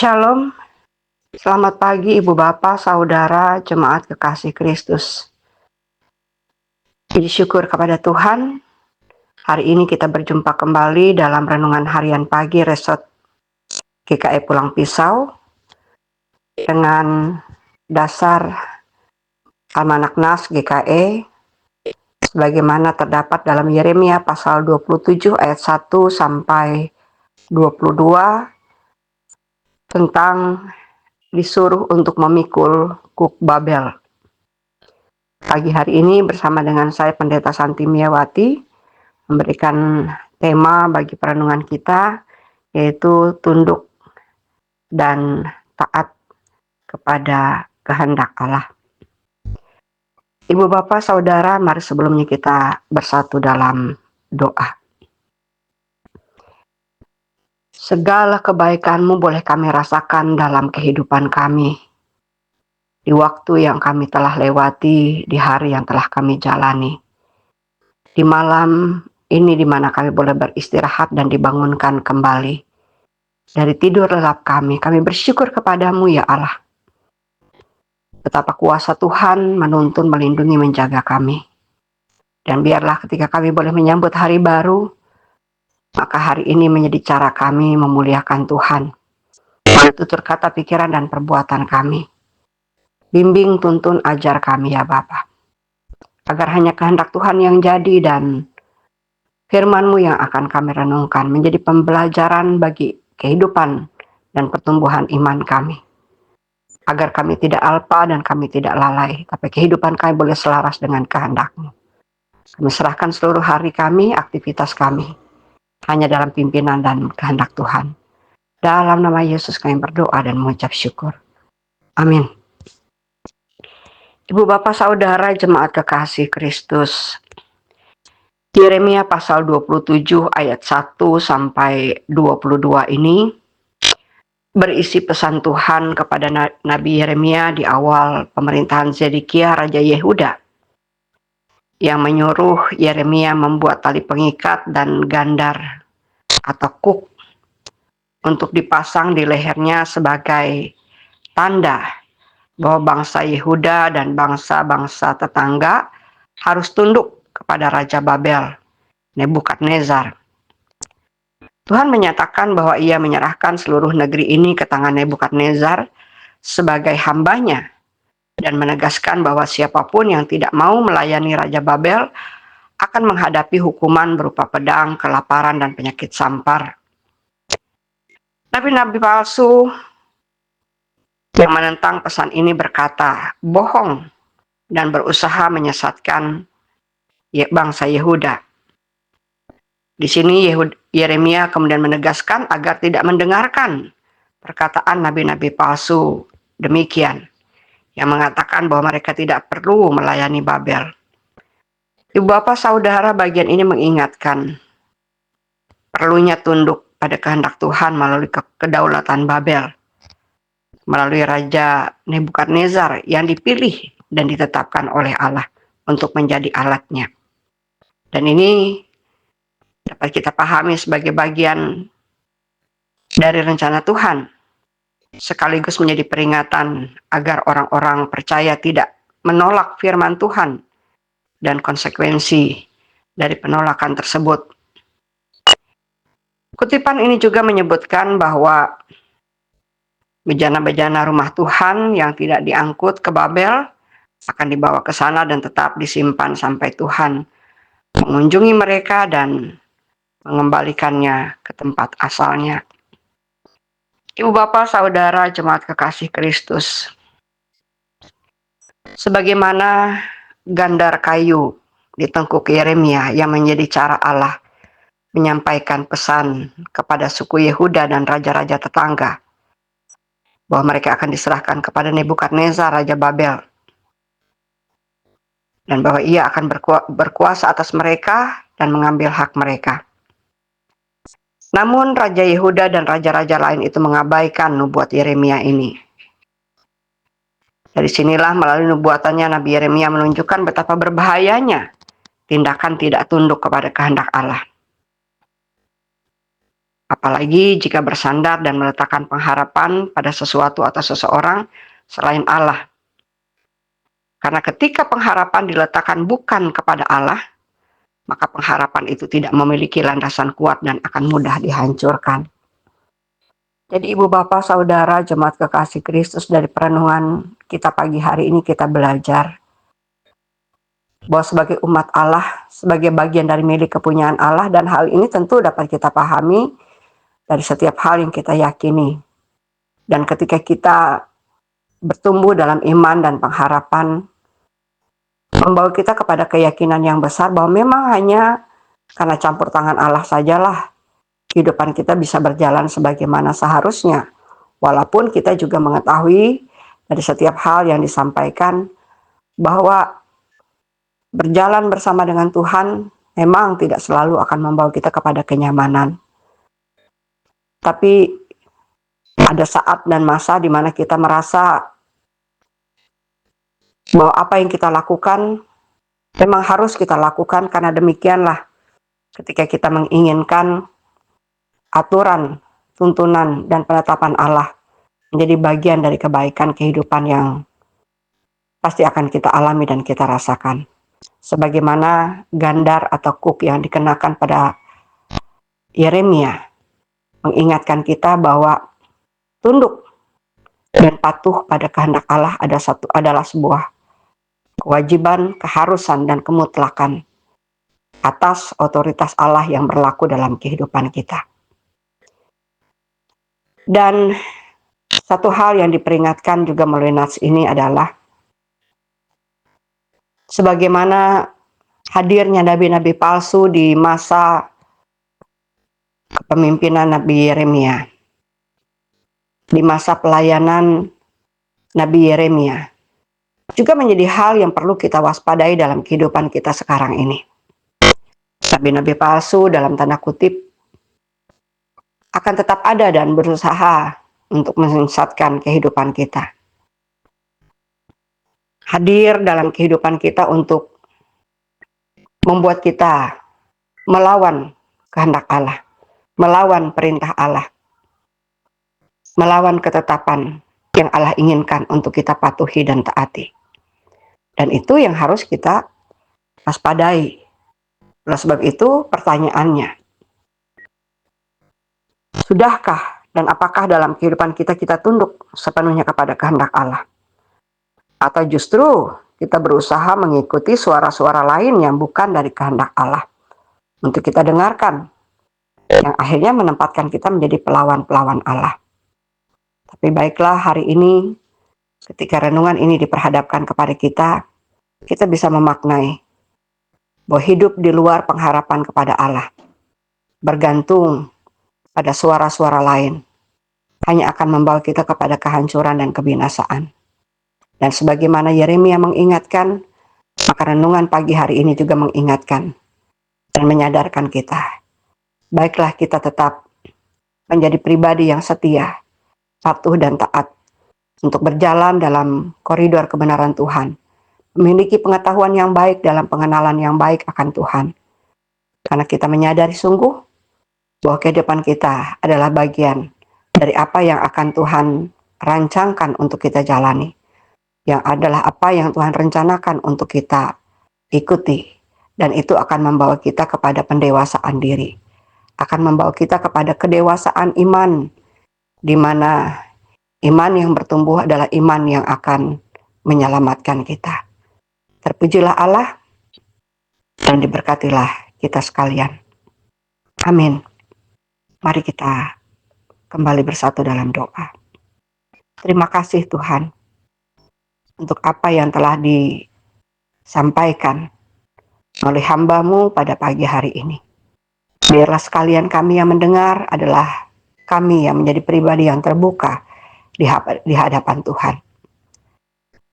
Shalom, selamat pagi Ibu Bapak, Saudara, Jemaat Kekasih Kristus. Puji syukur kepada Tuhan, hari ini kita berjumpa kembali dalam Renungan Harian Pagi Resort GKI Pulang Pisau dengan dasar Almanak Nas GKI sebagaimana terdapat dalam Yeremia pasal 27 ayat 1 sampai 22 tentang disuruh untuk memikul kuk Babel. Pagi hari ini bersama dengan saya Pendeta Santi Miawati memberikan tema bagi perenungan kita, yaitu tunduk dan taat kepada kehendak Allah. Ibu Bapak Saudara, mari sebelumnya kita bersatu dalam doa. Segala kebaikan-Mu boleh kami rasakan dalam kehidupan kami, di waktu yang kami telah lewati, di hari yang telah kami jalani. Di malam ini di mana kami boleh beristirahat dan dibangunkan kembali dari tidur lelap kami bersyukur kepadamu ya Allah. Betapa kuasa Tuhan menuntun, melindungi, menjaga kami. Dan biarlah ketika kami boleh menyambut hari baru, maka hari ini menjadi cara kami memuliakan Tuhan. Tutur kata, pikiran, dan perbuatan kami. Bimbing, tuntun, ajar kami ya Bapa. Agar hanya kehendak Tuhan yang jadi dan firman-Mu yang akan kami renungkan menjadi pembelajaran bagi kehidupan dan pertumbuhan iman kami. Agar kami tidak alpa dan kami tidak lalai, tapi kehidupan kami boleh selaras dengan kehendak-Mu. Kami serahkan seluruh hari kami, aktivitas kami, hanya dalam pimpinan dan kehendak Tuhan. Dalam nama Yesus kami berdoa dan mengucap syukur. Amin. Ibu Bapak Saudara Jemaat Kekasih Kristus, Yeremia pasal 27 ayat 1 sampai 22 ini berisi pesan Tuhan kepada Nabi Yeremia di awal pemerintahan Zedekia Raja Yehuda, yang menyuruh Yeremia membuat tali pengikat dan gandar atau kuk untuk dipasang di lehernya sebagai tanda bahwa bangsa Yehuda dan bangsa-bangsa tetangga harus tunduk kepada Raja Babel, Nebukadnezar. Tuhan menyatakan bahwa Ia menyerahkan seluruh negeri ini ke tangan Nebukadnezar sebagai hambanya dan menegaskan bahwa siapapun yang tidak mau melayani Raja Babel akan menghadapi hukuman berupa pedang, kelaparan, dan penyakit sampar. Nabi-nabi palsu yang menentang pesan ini berkata bohong dan berusaha menyesatkan bangsa Yehuda. Di sini Yeremia kemudian menegaskan agar tidak mendengarkan perkataan nabi-nabi palsu demikian, yang mengatakan bahwa mereka tidak perlu melayani Babel. Ibu Bapak Saudara, bagian ini mengingatkan perlunya tunduk pada kehendak Tuhan melalui kedaulatan Babel, melalui Raja Nebukadnezar yang dipilih dan ditetapkan oleh Allah untuk menjadi alatnya. Dan ini dapat kita pahami sebagai bagian dari rencana Tuhan, sekaligus menjadi peringatan agar orang-orang percaya tidak menolak firman Tuhan dan konsekuensi dari penolakan tersebut. Kutipan ini juga menyebutkan bahwa bejana-bejana rumah Tuhan yang tidak diangkut ke Babel akan dibawa ke sana dan tetap disimpan sampai Tuhan mengunjungi mereka dan mengembalikannya ke tempat asalnya. Ibu Bapak Saudara Jemaat Kekasih Kristus, sebagaimana gandar kayu di tengkuk Yeremia yang menjadi cara Allah menyampaikan pesan kepada suku Yehuda dan raja-raja tetangga bahwa mereka akan diserahkan kepada Nebukadnezar Raja Babel dan bahwa ia akan berkuasa atas mereka dan mengambil hak mereka. Namun Raja Yehuda dan raja-raja lain itu mengabaikan nubuat Yeremia ini. Dari sinilah melalui nubuatannya Nabi Yeremia menunjukkan betapa berbahayanya tindakan tidak tunduk kepada kehendak Allah. apalagi jika bersandar dan meletakkan pengharapan pada sesuatu atau seseorang selain Allah. Karena ketika pengharapan diletakkan bukan kepada Allah, maka pengharapan itu tidak memiliki landasan kuat dan akan mudah dihancurkan. Jadi ibu bapak saudara jemaat kekasih Kristus, dari perenungan kita pagi hari ini kita belajar bahwa sebagai umat Allah, sebagai bagian dari milik kepunyaan Allah, dan hal ini tentu dapat kita pahami dari setiap hal yang kita yakini. Dan ketika kita bertumbuh dalam iman dan pengharapan, membawa kita kepada keyakinan yang besar bahwa memang hanya karena campur tangan Allah sajalah kehidupan kita bisa berjalan sebagaimana seharusnya. Walaupun kita juga mengetahui dari setiap hal yang disampaikan bahwa berjalan bersama dengan Tuhan memang tidak selalu akan membawa kita kepada kenyamanan. Tapi ada saat dan masa di mana kita merasa bahwa apa yang kita lakukan memang harus kita lakukan, karena demikianlah ketika kita menginginkan aturan, tuntunan, dan penetapan Allah menjadi bagian dari kebaikan kehidupan yang pasti akan kita alami dan kita rasakan. Sebagaimana gandar atau kuk yang dikenakan pada Yeremia mengingatkan kita bahwa tunduk dan patuh pada kehendak Allah adalah sebuah kewajiban, keharusan, dan kemutlakan atas otoritas Allah yang berlaku dalam kehidupan kita. Dan satu hal yang diperingatkan juga melalui nats ini adalah sebagaimana hadirnya nabi-nabi palsu di masa kepemimpinan Nabi Yeremia, di masa pelayanan Nabi Yeremia, juga menjadi hal yang perlu kita waspadai dalam kehidupan kita sekarang ini. Nabi-nabi palsu dalam tanda kutip akan tetap ada dan berusaha untuk menyesatkan kehidupan kita. Hadir dalam kehidupan kita untuk membuat kita melawan kehendak Allah, melawan perintah Allah, melawan ketetapan yang Allah inginkan untuk kita patuhi dan taati. Dan itu yang harus kita waspadai. Oleh sebab itu pertanyaannya, sudahkah dan apakah dalam kehidupan kita tunduk sepenuhnya kepada kehendak Allah? Atau justru kita berusaha mengikuti suara-suara lain yang bukan dari kehendak Allah untuk kita dengarkan, yang akhirnya menempatkan kita menjadi pelawan-pelawan Allah. Tapi baiklah, hari ini ketika renungan ini diperhadapkan kepada kita bisa memaknai bahwa hidup di luar pengharapan kepada Allah, bergantung pada suara-suara lain, hanya akan membawa kita kepada kehancuran dan kebinasaan. Dan sebagaimana Yeremia mengingatkan, maka renungan pagi hari ini juga mengingatkan dan menyadarkan kita. Baiklah kita tetap menjadi pribadi yang setia, patuh dan taat untuk berjalan dalam koridor kebenaran Tuhan, memiliki pengetahuan yang baik dalam pengenalan yang baik akan Tuhan. Karena kita menyadari sungguh bahwa kehidupan kita adalah bagian dari apa yang akan Tuhan rancangkan untuk kita jalani, yang adalah apa yang Tuhan rencanakan untuk kita ikuti, dan itu akan membawa kita kepada pendewasaan diri, akan membawa kita kepada kedewasaan iman, di mana iman yang bertumbuh adalah iman yang akan menyelamatkan kita. Terpujilah Allah dan diberkatilah kita sekalian. Amin. Mari kita kembali bersatu dalam doa. Terima kasih Tuhan untuk apa yang telah disampaikan oleh hamba-Mu pada pagi hari ini. Biarlah sekalian kami yang mendengar adalah kami yang menjadi pribadi yang terbuka di hadapan Tuhan.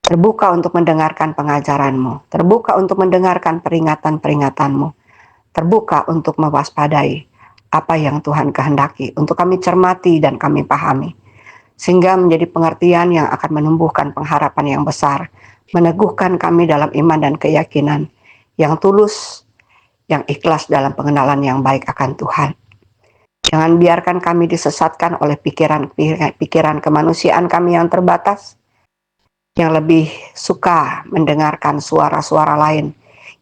Terbuka untuk mendengarkan pengajaran-Mu, terbuka untuk mendengarkan peringatan-peringatan-Mu, terbuka untuk mewaspadai apa yang Tuhan kehendaki, untuk kami cermati dan kami pahami, sehingga menjadi pengertian yang akan menumbuhkan pengharapan yang besar, meneguhkan kami dalam iman dan keyakinan yang tulus, yang ikhlas dalam pengenalan yang baik akan Tuhan. Jangan biarkan kami disesatkan oleh pikiran kemanusiaan kami yang terbatas, yang lebih suka mendengarkan suara-suara lain,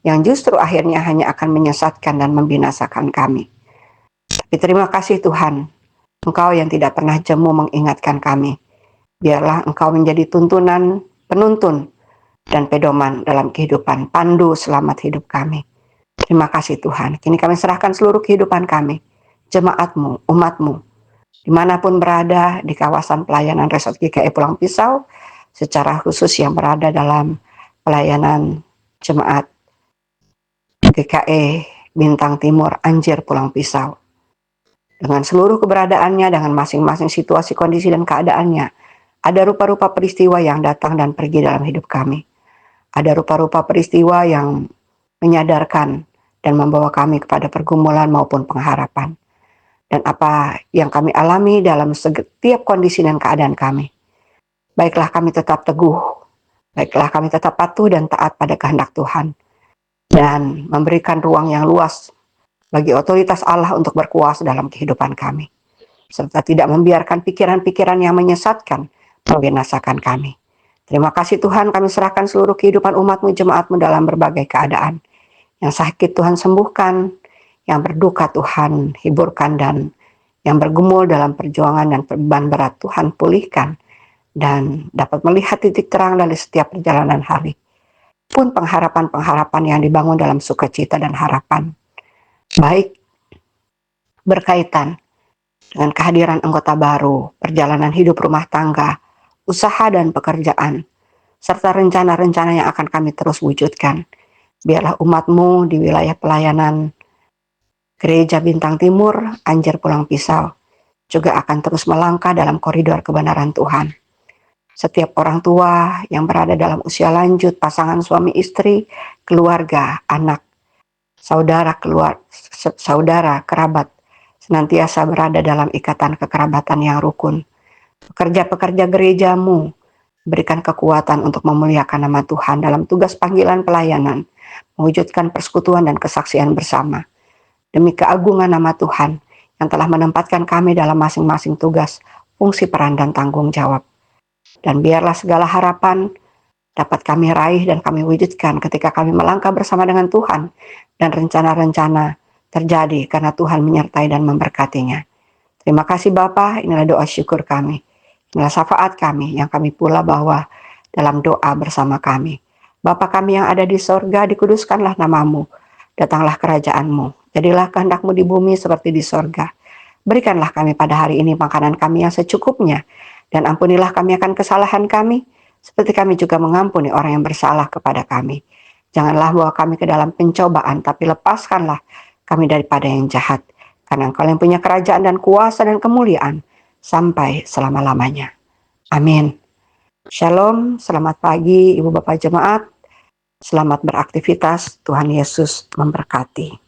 yang justru akhirnya hanya akan menyesatkan dan membinasakan kami. Tapi terima kasih Tuhan, Engkau yang tidak pernah jemu mengingatkan kami. Biarlah Engkau menjadi tuntunan, penuntun, dan pedoman dalam kehidupan, pandu selamat hidup kami. Terima kasih Tuhan. Kini kami serahkan seluruh kehidupan kami, jemaat-Mu, umat-Mu, dimanapun berada di kawasan pelayanan Resort GKI Pulang Pisau, secara khusus yang berada dalam pelayanan jemaat GKI Bintang Timur Anjir Pulang Pisau. Dengan seluruh keberadaannya, dengan masing-masing situasi, kondisi, dan keadaannya, ada rupa-rupa peristiwa yang datang dan pergi dalam hidup kami. Ada rupa-rupa peristiwa yang menyadarkan dan membawa kami kepada pergumulan maupun pengharapan. Dan apa yang kami alami dalam setiap kondisi dan keadaan kami. Baiklah kami tetap teguh, baiklah kami tetap patuh dan taat pada kehendak Tuhan. Dan memberikan ruang yang luas bagi otoritas Allah untuk berkuasa dalam kehidupan kami. Serta tidak membiarkan pikiran-pikiran yang menyesatkan membinasakan kami. Terima kasih Tuhan, kami serahkan seluruh kehidupan umat-Mu, jemaat-Mu dalam berbagai keadaan. Yang sakit Tuhan sembuhkan, yang berduka Tuhan hiburkan, dan yang bergumul dalam perjuangan dan beban berat Tuhan pulihkan, dan dapat melihat titik terang dari setiap perjalanan hari. Pun pengharapan-pengharapan yang dibangun dalam sukacita dan harapan. Baik berkaitan dengan kehadiran anggota baru, perjalanan hidup rumah tangga, usaha dan pekerjaan, serta rencana-rencana yang akan kami terus wujudkan. Biarlah umat-Mu di wilayah pelayanan Gereja Bintang Timur, Anjir Pulang Pisau, juga akan terus melangkah dalam koridor kebenaran Tuhan. Setiap orang tua yang berada dalam usia lanjut, pasangan suami istri, keluarga, anak, saudara, kerabat, senantiasa berada dalam ikatan kekerabatan yang rukun. Pekerja-pekerja gereja-Mu, berikan kekuatan untuk memuliakan nama Tuhan dalam tugas panggilan pelayanan, mewujudkan persekutuan dan kesaksian bersama. Demi keagungan nama Tuhan yang telah menempatkan kami dalam masing-masing tugas, fungsi, peran, dan tanggung jawab. Dan biarlah segala harapan dapat kami raih dan kami wujudkan ketika kami melangkah bersama dengan Tuhan, dan rencana-rencana terjadi karena Tuhan menyertai dan memberkatinya. Terima kasih Bapa, inilah doa syukur kami. Inilah syafaat kami yang kami pula bawa dalam doa bersama kami. Bapa kami yang ada di sorga, dikuduskanlah nama-Mu. Datanglah kerajaan-Mu. Jadilah kehendak-Mu di bumi seperti di sorga. Berikanlah kami pada hari ini makanan kami yang secukupnya. Dan ampunilah kami akan kesalahan kami, seperti kami juga mengampuni orang yang bersalah kepada kami. Janganlah bawa kami ke dalam pencobaan, tapi lepaskanlah kami daripada yang jahat. Karena Engkau yang punya kerajaan dan kuasa dan kemuliaan sampai selama-lamanya. Amin. Shalom, selamat pagi Ibu Bapak Jemaat. Selamat beraktivitas, Tuhan Yesus memberkati.